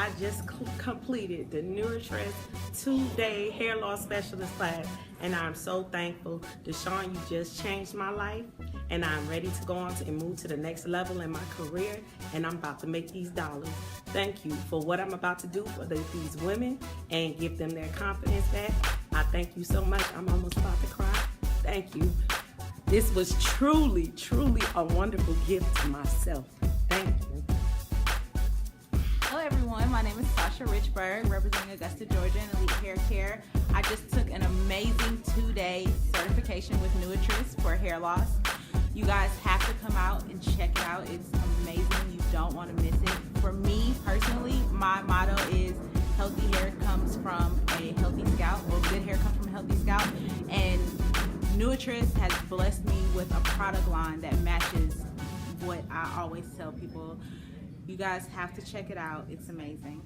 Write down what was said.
I just completed the NouriTress 2-day hair loss specialist class, and I'm so thankful. Deshawn, you just changed my life, and I'm ready to go on and move to the next level in my career, and I'm about to make these dollars. Thank you for what I'm about to do for these women and give them their confidence back. I thank you so much. I'm almost about to cry. Thank you. This was truly, truly a wonderful gift to myself. Thank you. Hello everyone, my name is Sasha Richburg, representing Augusta, Georgia in Elite Hair Care. I just took an amazing 2-day certification with NouriTress for hair loss. You guys have to come out and check it out. It's amazing. You don't want to miss it. For me personally, my motto is healthy hair comes from a healthy scalp, or good hair comes from a healthy scalp. And NouriTress has blessed me with a product line that matches what I always tell people. You guys have to check it out. It's amazing.